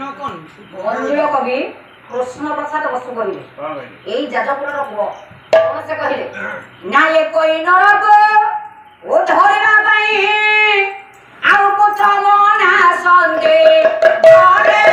बंजीय कवि कृष्ण प्रसाद बसु कहले एई जाजपुर पुओ कोन से कहले ना ये कोई नरक ओ धरिबा पई आउ पुछ मना संगे करे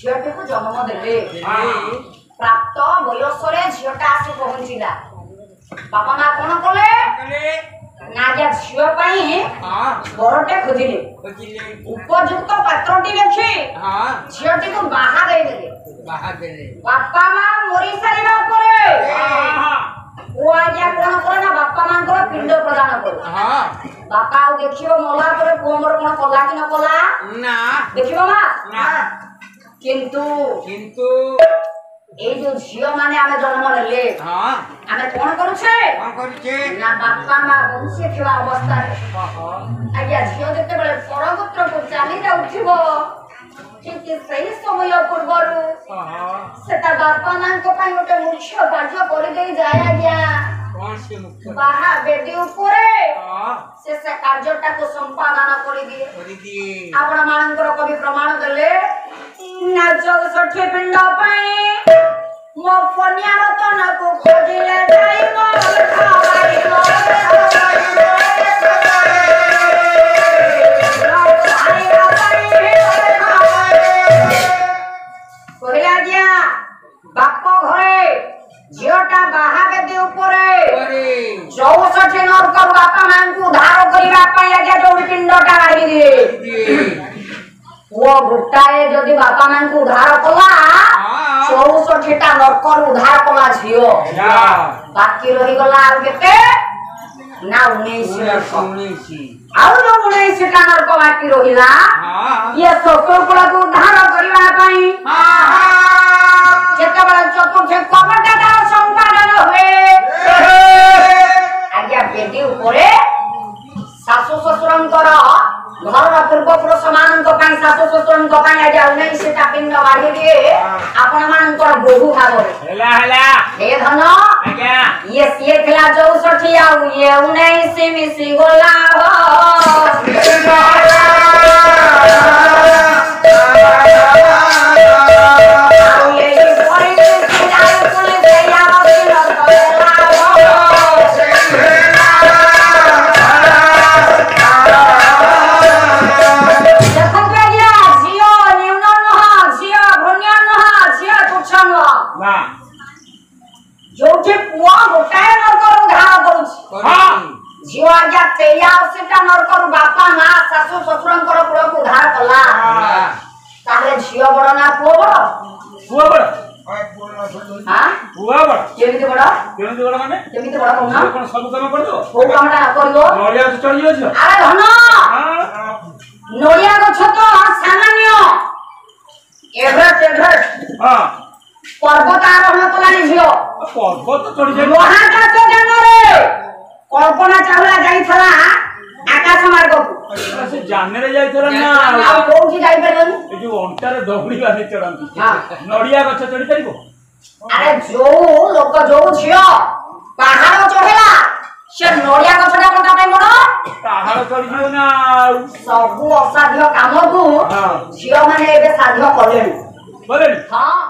हे पुछ प्राप्त बयसरे झियोटा आसी पहुंचिला बापा मां कोन कले ना या झियो पई बरटे खोजिले उपयुक्त पात्रटी देखि झियोटी को बाहा देले बापा मां मरि सारिबा परे ओ आज्ञा कोन करे ना बापा मां को पिंड प्रदान करे बापा आ देखियो मोला परे कोमर कोन कला कि न कला ना देखिबो ना किंतु ए जो झियो माने आमे जन्म लेले आमे कोन करूछे ना बापा मा वंशी थिवा अवस्था रे आज्ञा झियो जते बेले परगोत्र को चाली जा उठिबो ठीक सही समय पूर्वरु सेता बापा मान को पई ओटे मुख्य कार्य करि देई जाय आज्ञा कोन से मुख्य बाहा बेदी ऊपरे से कार्यटा को संपादन करि दिए आपण मानकर कवि प्रमाण देले ना जग सठे पिंड पई मो कन्या रतन को खोजिले जाई मो खावाई मो कहला गया बाप घरे झियोटा बाहा बेदी ऊपरे 64 नरक बापा मान को उद्धार करिबा पई आज्ञा जोडी पिंडटा मारी दिए वो गुट्टाए जदि बापा मान को उद्धार कला 64 टा नरकर उद्धार कला झियो बाकी रही गला आ केते ना 19 आउ जो 19 टा नरक बाकी रहिला ये ससुरकुल को उद्धार करिबा पई जेते बला चतुर्थ कबटा संपादन हुए आज्ञा बेदी ऊपरे सासु ससुरंकर घर पूर्व पुरुष मानक पई सासु ससुरंक पई आज्ञा 19 टा पिंड बाढी दिए आपण मानकर बहु भागरे हेला हे धन आज्ञा ये सिए थला 64 आ ये 19 मिसी गोला बापा मां सासु ससुरंकर पुरो को उद्धार कला ताहले झियो बड़ ना पुओ बड़ हां पुओ बड़ केमिति बड़ माने केमिति बड़ कोना कोन सब काम कर दो को कामटा करबो नडिया चढ़ी जाय अरे धन नडिया गछ तो सामान्य एभरेस्ट हां पर्वत आरोहण कलानी झियो पर्वत चढ़ी जाय महाकाश जान रे कल्पना चावला जाई थला आकाश मार्ग को କାନରେ ଯାଇଥିଲା ନା ଆଉ କୋଉଠି ଯାଇପାରିବନି ଏ ଯୋଉ ଅଣ୍ଟାରେ ଦହୁଡ଼ି ବାନ୍ଧି ଚଢନ୍ତି ନଡ଼ିଆ ଗଛ ଚଢି ପାରିବ ଆରେ ଯୋଉ ଲୋକ ଯୋଉ ଝିଅ ପାହାଡ ଚଢେଇଲା ସେ ନଡ଼ିଆ ଗଛଟା କଣ ତା ପାଇଁ ବଡ ପାହାଡ ଚଢିଯିବ ନା ସବୁ ଅସାଧ୍ୟ କାମକୁ ଝିଅ ମାନେ ଏବେ ସାଧ୍ୟ କଲେଣି ବୋଲେଣି ହଁ